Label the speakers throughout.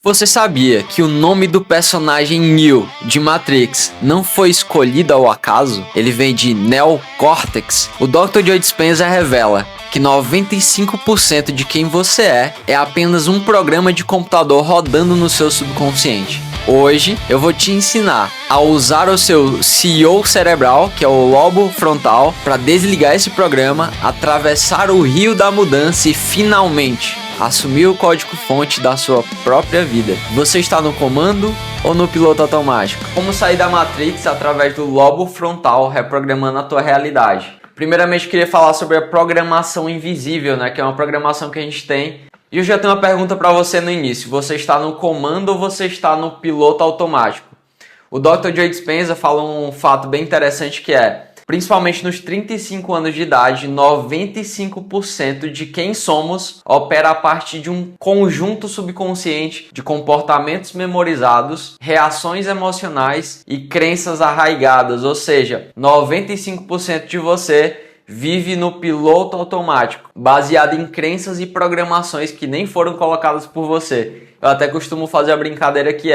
Speaker 1: Você sabia que o nome do personagem Neo de Matrix não foi escolhido ao acaso? Ele vem de Neocortex. O Dr. Joe Dispenza revela que 95% de quem você é apenas um programa de computador rodando no seu subconsciente. Hoje eu vou te ensinar a usar o seu CEO cerebral, que é o lobo frontal, para desligar esse programa, atravessar o rio da mudança e finalmente assumir o código-fonte da sua própria vida. Você está no comando ou no piloto automático? Como sair da Matrix através do lobo frontal, reprogramando a tua realidade? Primeiramente, eu queria falar sobre a programação invisível, que é uma programação que a gente tem. E eu já tenho uma pergunta para você no início. Você está no comando ou você está no piloto automático? O Dr. Joe Dispenza fala um fato bem interessante que é, principalmente nos 35 anos de idade, 95% de quem somos opera a partir de um conjunto subconsciente de comportamentos memorizados, reações emocionais e crenças arraigadas. Ou seja, 95% de você vive no piloto automático, baseado em crenças e programações que nem foram colocadas por você. Eu até costumo fazer a brincadeira que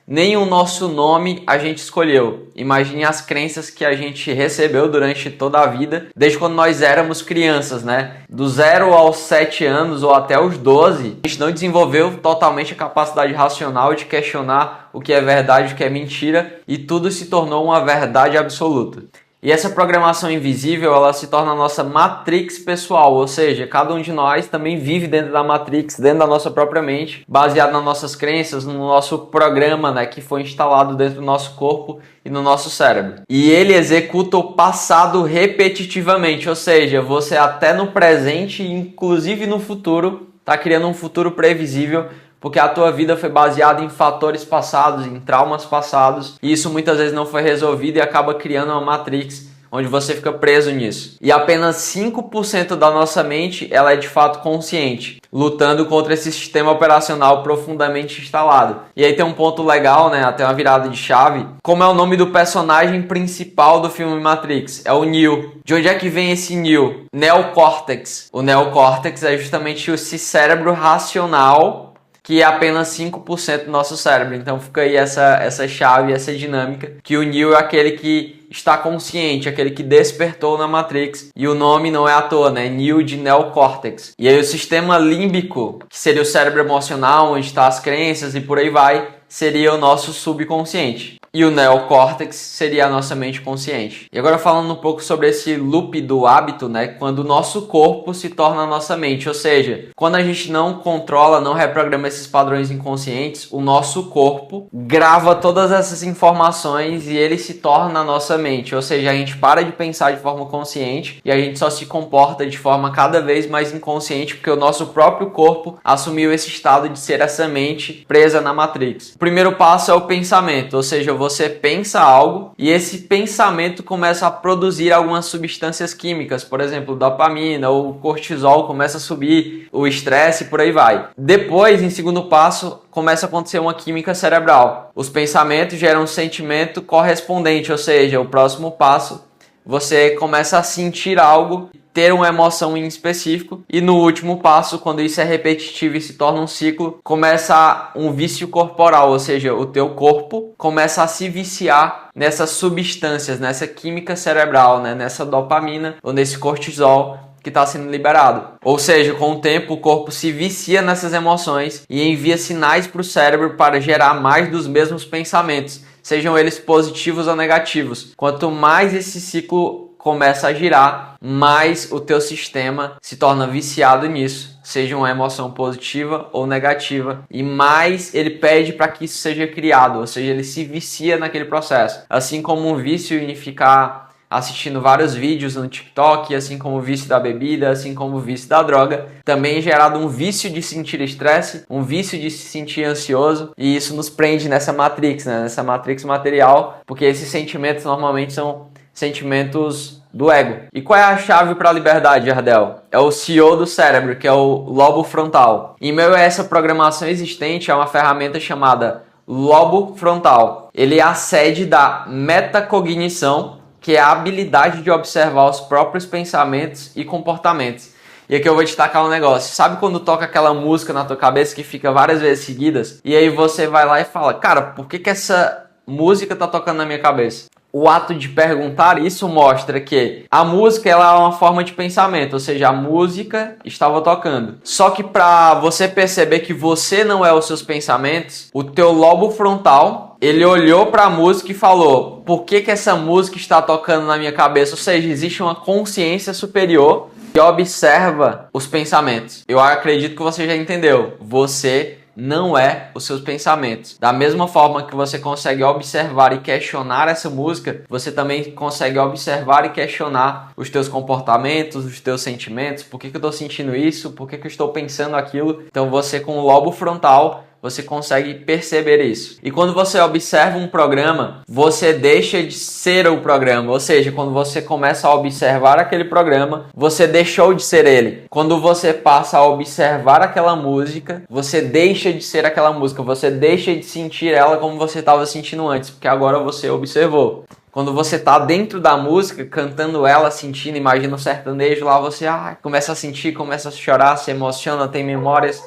Speaker 1: nem o nosso nome a gente escolheu. Imagine as crenças que a gente recebeu durante toda a vida, desde quando nós éramos crianças, Do 0 aos 7 anos ou até os 12, a gente não desenvolveu totalmente a capacidade racional de questionar o que é verdade, o que é mentira, e tudo se tornou uma verdade absoluta. E essa programação invisível, ela se torna a nossa matrix pessoal, ou seja, cada um de nós também vive dentro da matrix, dentro da nossa própria mente, baseado nas nossas crenças, no nosso programa, que foi instalado dentro do nosso corpo e no nosso cérebro. E ele executa o passado repetitivamente, ou seja, você até no presente, inclusive no futuro, está criando um futuro previsível, porque a tua vida foi baseada em fatores passados, em traumas passados, e isso muitas vezes não foi resolvido e acaba criando uma matrix onde você fica preso nisso. E apenas 5% da nossa mente ela é de fato consciente, lutando contra esse sistema operacional profundamente instalado. E aí tem um ponto legal, até uma virada de chave. Como é o nome do personagem principal do filme Matrix? É o Neo. De onde é que vem esse Neo? Neocortex. O neocortex é justamente esse cérebro racional que é apenas 5% do nosso cérebro. Então fica aí essa chave, essa dinâmica, que o Neo é aquele que está consciente, aquele que despertou na Matrix. E o nome não é à toa, Neo de Neocortex. E aí o sistema límbico, que seria o cérebro emocional, onde estão as crenças e por aí vai, seria o nosso subconsciente. E o neocórtex seria a nossa mente consciente. E agora falando um pouco sobre esse loop do hábito, quando o nosso corpo se torna a nossa mente. Ou seja, quando a gente não controla, não reprograma esses padrões inconscientes, o nosso corpo grava todas essas informações e ele se torna a nossa mente. Ou seja, a gente para de pensar de forma consciente e a gente só se comporta de forma cada vez mais inconsciente, porque o nosso próprio corpo assumiu esse estado de ser essa mente presa na Matrix. O primeiro passo é o pensamento, ou seja, você pensa algo e esse pensamento começa a produzir algumas substâncias químicas, por exemplo, dopamina ou cortisol começa a subir, o estresse, por aí vai. Depois, em segundo passo, começa a acontecer uma química cerebral. Os pensamentos geram um sentimento correspondente, ou seja, o próximo passo, você começa a sentir algo, ter uma emoção em específico, e no último passo, quando isso é repetitivo e se torna um ciclo, começa um vício corporal, ou seja, o teu corpo começa a se viciar nessas substâncias, nessa química cerebral, nessa dopamina ou nesse cortisol que está sendo liberado. Ou seja, com o tempo o corpo se vicia nessas emoções e envia sinais para o cérebro para gerar mais dos mesmos pensamentos, sejam eles positivos ou negativos. Quanto mais esse ciclo começa a girar, mais o teu sistema se torna viciado nisso, seja uma emoção positiva ou negativa, e mais ele pede para que isso seja criado, ou seja, ele se vicia naquele processo. Assim como um vício em ficar assistindo vários vídeos no TikTok, assim como o vício da bebida, assim como o vício da droga, também é gerado um vício de sentir estresse, um vício de se sentir ansioso, e isso nos prende nessa matrix, nessa matrix material, porque esses sentimentos normalmente são sentimentos do ego. E qual é a chave para a liberdade, Jardel? É o CEO do cérebro, que é o lobo frontal. Em meio a essa programação existente, há uma ferramenta chamada lobo frontal. Ele é a sede da metacognição, que é a habilidade de observar os próprios pensamentos e comportamentos. E aqui eu vou destacar um negócio. Sabe quando toca aquela música na tua cabeça que fica várias vezes seguidas? E aí você vai lá e fala, cara, por que essa música tá tocando na minha cabeça? O ato de perguntar isso mostra que a música ela é uma forma de pensamento, ou seja, a música estava tocando. Só que para você perceber que você não é os seus pensamentos, o teu lobo frontal, ele olhou para a música e falou, por que essa música está tocando na minha cabeça? Ou seja, existe uma consciência superior que observa os pensamentos. Eu acredito que você já entendeu. Você não é os seus pensamentos. Da mesma forma que você consegue observar e questionar essa música, você também consegue observar e questionar os teus comportamentos, os teus sentimentos. Por que eu estou sentindo isso? Por que eu estou pensando aquilo? Então você, com o lobo frontal, você consegue perceber isso. E quando você observa um programa, você deixa de ser o programa. Ou seja, quando você começa a observar aquele programa, você deixou de ser ele. Quando você passa a observar aquela música, você deixa de ser aquela música. Você deixa de sentir ela como você estava sentindo antes, porque agora você observou. Quando você tá dentro da música, cantando ela, sentindo, imagina um sertanejo lá, você começa a sentir, começa a chorar, se emociona, tem memórias.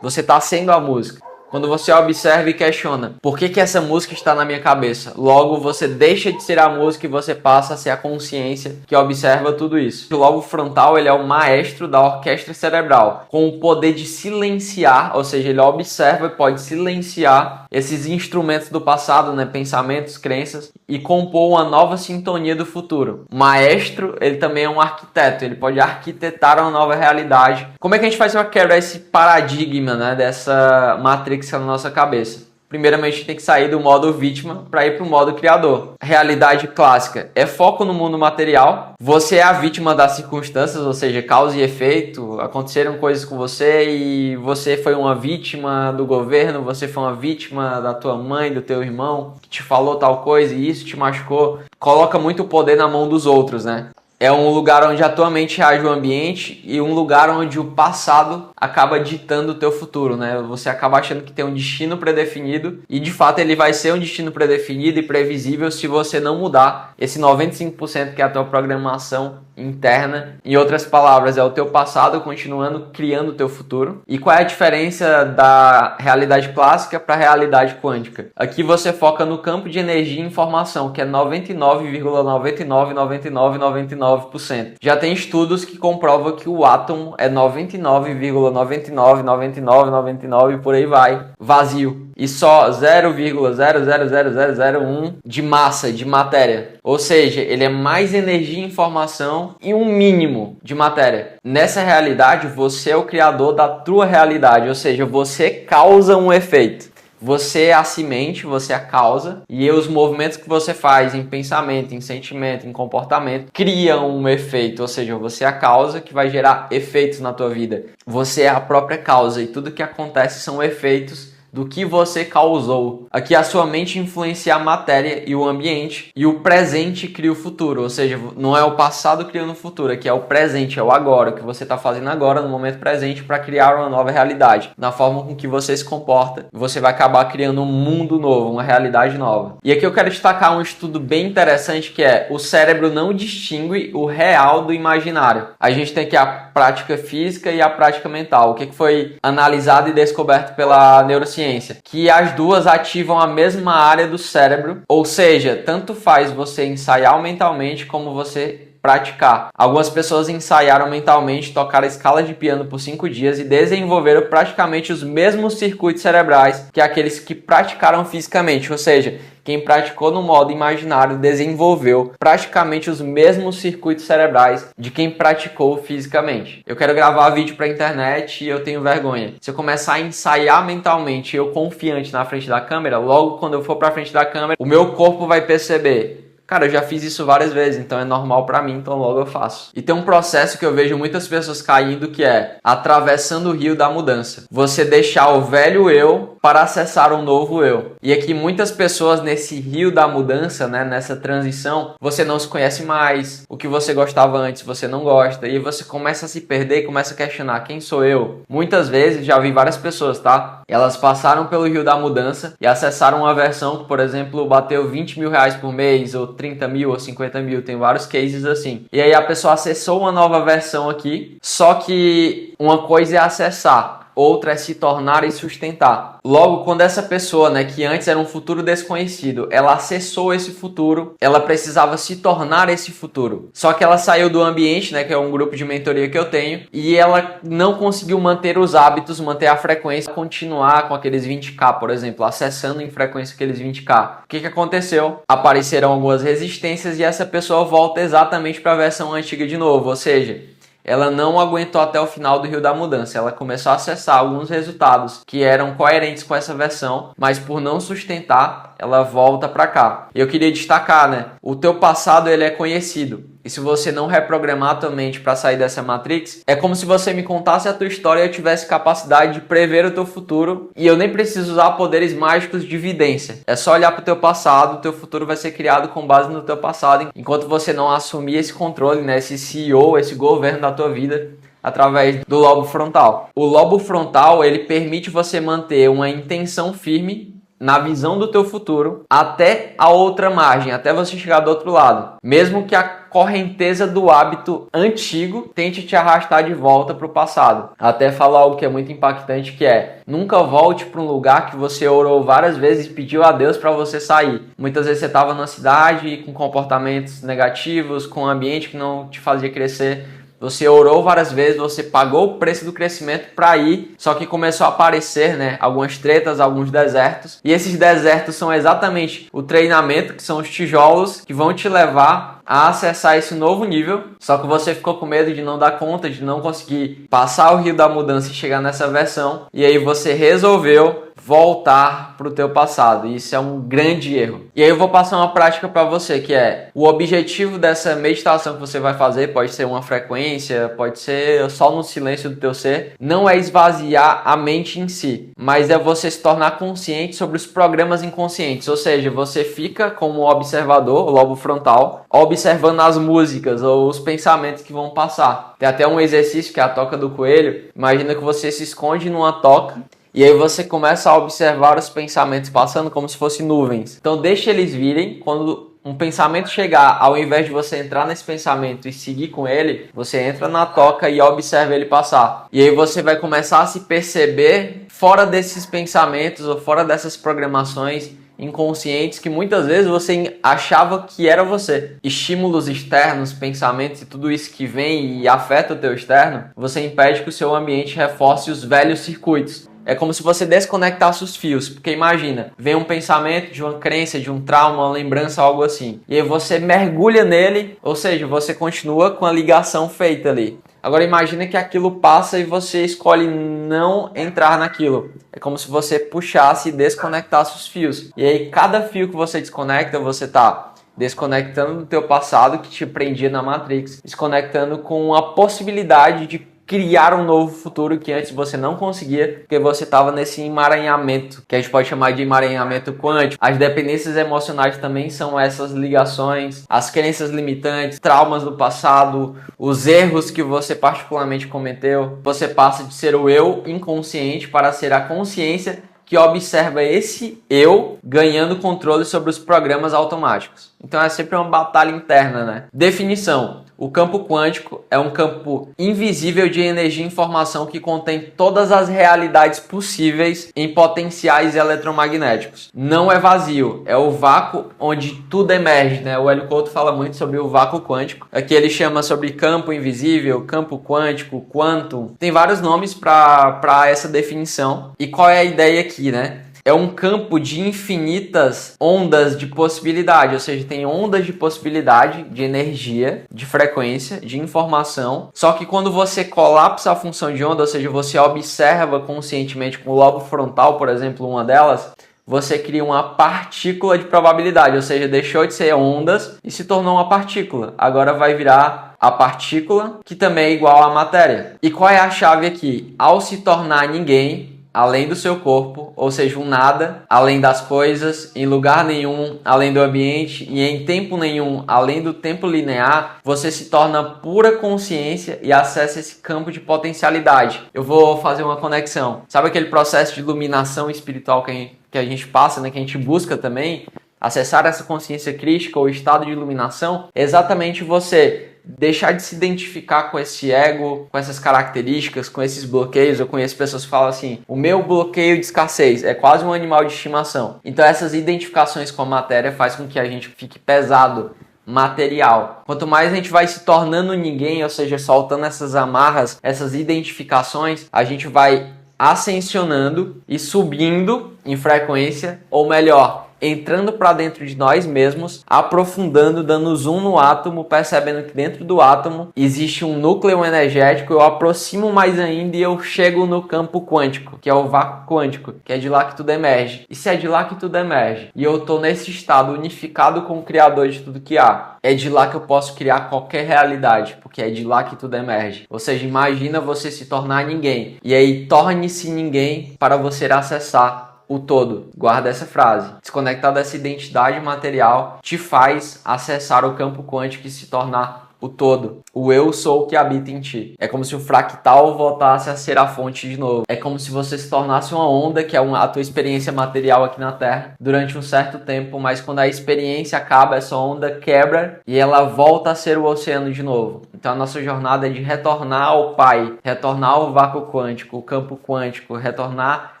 Speaker 1: Você tá sendo a música. Quando você observa e questiona, por que essa música está na minha cabeça? Logo, você deixa de ser a música e você passa a ser a consciência que observa tudo isso. O lobo frontal, ele é o maestro da orquestra cerebral, com o poder de silenciar, ou seja, ele observa e pode silenciar esses instrumentos do passado, né? Pensamentos, crenças, e compor uma nova sintonia do futuro. O maestro, ele também é um arquiteto, ele pode arquitetar uma nova realidade. Como é que a gente faz para quebrar esse paradigma, né, dessa matrix na nossa cabeça? Primeiramente, a gente tem que sair do modo vítima para ir para o modo criador. Realidade clássica é foco no mundo material. Você é a vítima das circunstâncias, ou seja, causa e efeito. Aconteceram coisas com você e você foi uma vítima do governo, você foi uma vítima da tua mãe, do teu irmão, que te falou tal coisa e isso te machucou. Coloca muito poder na mão dos outros, né? É um lugar onde a tua mente reage ao ambiente e um lugar onde o passado acaba ditando o teu futuro, né? Você acaba achando que tem um destino predefinido e, de fato, ele vai ser um destino predefinido e previsível se você não mudar esse 95% que é a tua programação interna. Em outras palavras, é o teu passado continuando criando o teu futuro. E qual é a diferença da realidade clássica para a realidade quântica? Aqui você foca no campo de energia e informação, que é 99,999999%. Já tem estudos que comprovam que o átomo é 99,999999 e por aí vai, vazio. E só 0,000001 de massa, de matéria. Ou seja, ele é mais energia e informação e um mínimo de matéria. Nessa realidade, você é o criador da tua realidade, ou seja, você causa um efeito. Você é a semente, você é a causa, e os movimentos que você faz em pensamento, em sentimento, em comportamento, criam um efeito, ou seja, você é a causa que vai gerar efeitos na tua vida. Você é a própria causa e tudo que acontece são efeitos do que você causou. Aqui a sua mente influencia a matéria e o ambiente, e o presente cria o futuro, ou seja, não é o passado criando o futuro, aqui é o presente, é o agora, o que você está fazendo agora no momento presente para criar uma nova realidade. Na forma com que você se comporta, você vai acabar criando um mundo novo, uma realidade nova. E aqui eu quero destacar um estudo bem interessante que é: o cérebro não distingue o real do imaginário. A gente tem aqui a prática física e a prática mental. O que foi analisado e descoberto pela neurociência? Que as duas ativam a mesma área do cérebro, ou seja, tanto faz você ensaiar mentalmente como você praticar. Algumas pessoas ensaiaram mentalmente tocar a escala de piano por 5 dias e desenvolveram praticamente os mesmos circuitos cerebrais que aqueles que praticaram fisicamente, ou seja, quem praticou no modo imaginário desenvolveu praticamente os mesmos circuitos cerebrais de quem praticou fisicamente. Eu quero gravar vídeo para a internet e eu tenho vergonha. Se eu começar a ensaiar mentalmente, eu confiante na frente da câmera, logo quando eu for para frente da câmera, o meu corpo vai perceber: cara, eu já fiz isso várias vezes, então é normal pra mim, então logo eu faço. E tem um processo que eu vejo muitas pessoas caindo, que é atravessando o rio da mudança. Você deixar o velho eu para acessar um novo eu. E aqui muitas pessoas nesse rio da mudança, né, nessa transição, você não se conhece mais, o que você gostava antes você não gosta, e você começa a se perder e começa a questionar: quem sou eu? Muitas vezes, já vi várias pessoas, tá? Elas passaram pelo rio da mudança e acessaram uma versão que, por exemplo, bateu 20 mil reais por mês ou 30 mil ou 50 mil, tem vários cases assim. E aí a pessoa acessou uma nova versão aqui, só que uma coisa é acessar, outra é se tornar e sustentar. Logo, quando essa pessoa, né, que antes era um futuro desconhecido, ela acessou esse futuro, ela precisava se tornar esse futuro. Só que ela saiu do ambiente, né, que é um grupo de mentoria que eu tenho, e ela não conseguiu manter os hábitos, manter a frequência, continuar com aqueles 20k, por exemplo, acessando em frequência aqueles 20k. O que aconteceu? Apareceram algumas resistências e essa pessoa volta exatamente para a versão antiga de novo, ou seja, ela não aguentou até o final do Rio da Mudança. Ela começou a acessar alguns resultados que eram coerentes com essa versão, mas por não sustentar, ela volta para cá. Eu queria destacar, né? O teu passado, ele é conhecido. E se você não reprogramar a tua mente para sair dessa matrix, é como se você me contasse a tua história e eu tivesse capacidade de prever o teu futuro e eu nem preciso usar poderes mágicos de vidência. É só olhar para o teu passado, o teu futuro vai ser criado com base no teu passado, enquanto você não assumir esse controle, né, esse CEO, esse governo da tua vida, através do lobo frontal. O lobo frontal, ele permite você manter uma intenção firme na visão do teu futuro até a outra margem, até você chegar do outro lado. Mesmo que a correnteza do hábito antigo tente te arrastar de volta para o passado. Até falar algo que é muito impactante, que é: nunca volte para um lugar que você orou várias vezes e pediu a Deus para você sair. Muitas vezes você estava na cidade com comportamentos negativos, com um ambiente que não te fazia crescer. Você orou várias vezes, você pagou o preço do crescimento para ir, só que começou a aparecer, né, algumas tretas, alguns desertos. E esses desertos são exatamente o treinamento, que são os tijolos que vão te levar a acessar esse novo nível. Só que você ficou com medo de não dar conta, de não conseguir passar o Rio da Mudança e chegar nessa versão. E aí você resolveu voltar para o teu passado. E isso é um grande erro. E aí eu vou passar uma prática para você, que é: o objetivo dessa meditação que você vai fazer, pode ser uma frequência, pode ser só no silêncio do teu ser, não é esvaziar a mente em si, mas é você se tornar consciente sobre os programas inconscientes. Ou seja, você fica como observador, o lobo frontal, observando as músicas ou os pensamentos que vão passar. Tem até um exercício que é a toca do coelho. Imagina que você se esconde numa toca e aí você começa a observar os pensamentos passando como se fossem nuvens. Então deixa eles virem. Quando um pensamento chegar, ao invés de você entrar nesse pensamento e seguir com ele, você entra na toca e observa ele passar. E aí você vai começar a se perceber fora desses pensamentos ou fora dessas programações inconscientes que muitas vezes você achava que era você. Estímulos externos, pensamentos e tudo isso que vem e afeta o teu externo, você impede que o seu ambiente reforce os velhos circuitos. É como se você desconectasse os fios, porque imagina, vem um pensamento de uma crença, de um trauma, uma lembrança, algo assim. E aí você mergulha nele, ou seja, você continua com a ligação feita ali. Agora imagina que aquilo passa e você escolhe não entrar naquilo. É como se você puxasse e desconectasse os fios. E aí cada fio que você desconecta, você tá desconectando do teu passado que te prendia na Matrix, desconectando com a possibilidade de criar um novo futuro que antes você não conseguia, porque você estava nesse emaranhamento, que a gente pode chamar de emaranhamento quântico. As dependências emocionais também são essas ligações, as crenças limitantes, traumas do passado, os erros que você particularmente cometeu. Você passa de ser o eu inconsciente para ser a consciência que observa esse eu ganhando controle sobre os programas automáticos. Então é sempre uma batalha interna, né? Definição: o campo quântico é um campo invisível de energia e informação que contém todas as realidades possíveis em potenciais eletromagnéticos. Não é vazio, é o vácuo onde tudo emerge, né? O Hélio Couto fala muito sobre o vácuo quântico. Aqui ele chama sobre campo invisível, campo quântico, quantum. Tem vários nomes para essa definição. E qual é a ideia aqui, né? É um campo de infinitas ondas de possibilidade, ou seja, tem ondas de possibilidade, de energia, de frequência, de informação. Só que quando você colapsa a função de onda, ou seja, você observa conscientemente com o lobo frontal, por exemplo, uma delas, você cria uma partícula de probabilidade, ou seja, deixou de ser ondas e se tornou uma partícula. Agora vai virar a partícula, que também é igual à matéria. E qual é a chave aqui? Ao se tornar ninguém além do seu corpo, ou seja, um nada, além das coisas, em lugar nenhum, além do ambiente, e em tempo nenhum, além do tempo linear, você se torna pura consciência e acessa esse campo de potencialidade. Eu vou fazer uma conexão. Sabe aquele processo de iluminação espiritual que a gente passa, né, que a gente busca também? Acessar essa consciência crística ou estado de iluminação é exatamente você deixar de se identificar com esse ego, com essas características, com esses bloqueios. Eu conheço pessoas que falam assim: o meu bloqueio de escassez é quase um animal de estimação. Então essas identificações com a matéria faz com que a gente fique pesado, material. Quanto mais a gente vai se tornando ninguém, ou seja, soltando essas amarras, essas identificações, a gente vai ascensionando e subindo em frequência, ou melhor, entrando para dentro de nós mesmos, aprofundando, dando zoom no átomo, percebendo que dentro do átomo existe um núcleo energético. Eu aproximo mais ainda e eu chego no campo quântico, que é o vácuo quântico, que é de lá que tudo emerge. E se é de lá que tudo emerge, e eu estou nesse estado unificado com o Criador de tudo que há, é de lá que eu posso criar qualquer realidade, porque é de lá que tudo emerge. Ou seja, imagina você se tornar ninguém, e aí torne-se ninguém para você acessar o todo. Guarda essa frase. Desconectar dessa identidade material te faz acessar o campo quântico e se tornar o todo. O eu sou o que habita em ti. É como se o fractal voltasse a ser a fonte de novo. É como se você se tornasse uma onda, que é a tua experiência material aqui na Terra, durante um certo tempo, mas quando a experiência acaba, essa onda quebra e ela volta a ser o oceano de novo. Então a nossa jornada é de retornar ao Pai, retornar ao vácuo quântico, o campo quântico, retornar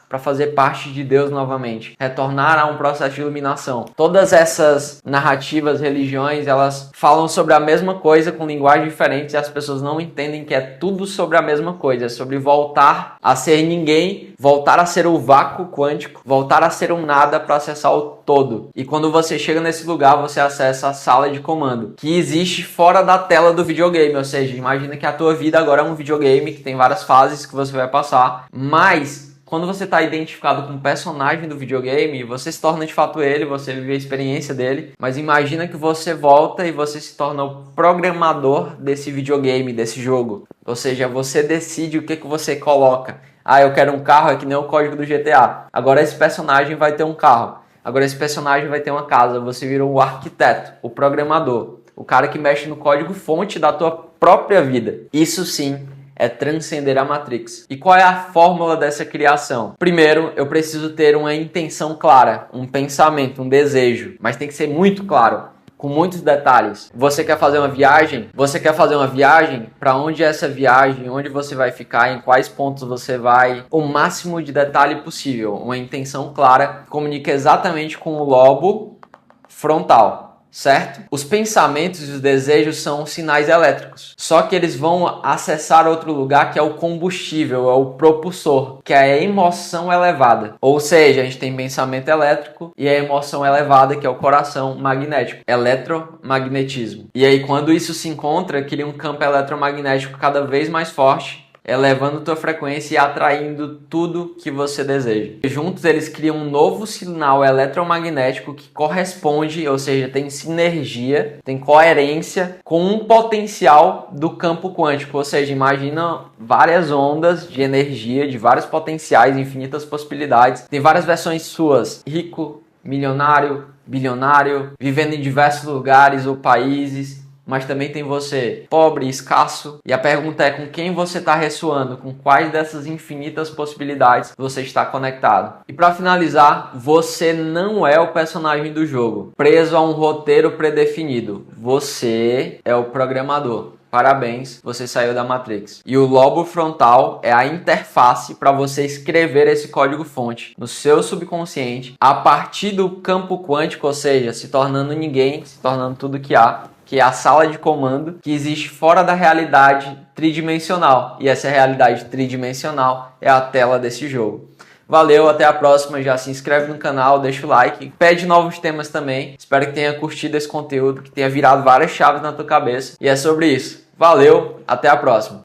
Speaker 1: para fazer parte de Deus novamente, retornar a um processo de iluminação. Todas essas narrativas, religiões, elas falam sobre a mesma coisa com linguagens diferentes e as pessoas não entendem que é tudo sobre a mesma coisa, é sobre voltar a ser ninguém, voltar a ser o vácuo quântico, voltar a ser um nada para acessar o todo. E quando você chega nesse lugar, você acessa a sala de comando, que existe fora da tela do videogame, ou seja, imagina que a tua vida agora é um videogame que tem várias fases que você vai passar, mas quando você está identificado com o personagem do videogame, você se torna de fato ele, você vive a experiência dele, mas imagina que você volta e você se torna o programador desse videogame, desse jogo. Ou seja, você decide o que você coloca. Ah, eu quero um carro, é que nem o código do GTA. Agora esse personagem vai ter um carro. Agora esse personagem vai ter uma casa. Você virou o arquiteto, o programador, o cara que mexe no código-fonte da tua própria vida. Isso sim é transcender a Matrix. E qual é a fórmula dessa criação? Primeiro, eu preciso ter uma intenção clara, um pensamento, um desejo, mas tem que ser muito claro, com muitos detalhes. Você quer fazer uma viagem? Você quer fazer uma viagem? Para onde é essa viagem? Onde você vai ficar? Em quais pontos você vai? O máximo de detalhe possível. Uma intenção clara comunica exatamente com o lobo frontal. Certo? Os pensamentos e os desejos são sinais elétricos. Só que eles vão acessar outro lugar que é o combustível, é o propulsor, que é a emoção elevada. Ou seja, a gente tem pensamento elétrico e a emoção elevada, que é o coração magnético, eletromagnetismo. E aí, quando isso se encontra, cria um campo eletromagnético cada vez mais forte, elevando tua frequência e atraindo tudo que você deseja. Juntos eles criam um novo sinal eletromagnético que corresponde, ou seja, tem sinergia, tem coerência com um potencial do campo quântico. Ou seja, imagina várias ondas de energia, de vários potenciais, infinitas possibilidades. Tem várias versões suas: rico, milionário, bilionário, vivendo em diversos lugares ou países. Mas também tem você pobre, escasso. E a pergunta é: com quem você está ressoando? Com quais dessas infinitas possibilidades você está conectado? E para finalizar, você não é o personagem do jogo, preso a um roteiro predefinido. Você é o programador. Parabéns, você saiu da Matrix. E o lobo frontal é a interface para você escrever esse código-fonte no seu subconsciente a partir do campo quântico, ou seja, se tornando ninguém, se tornando tudo que há, que é a sala de comando que existe fora da realidade tridimensional. E essa realidade tridimensional é a tela desse jogo. Valeu, até a próxima. Já se inscreve no canal, deixa o like, pede novos temas também. Espero que tenha curtido esse conteúdo, que tenha virado várias chaves na tua cabeça. E é sobre isso. Valeu, até a próxima.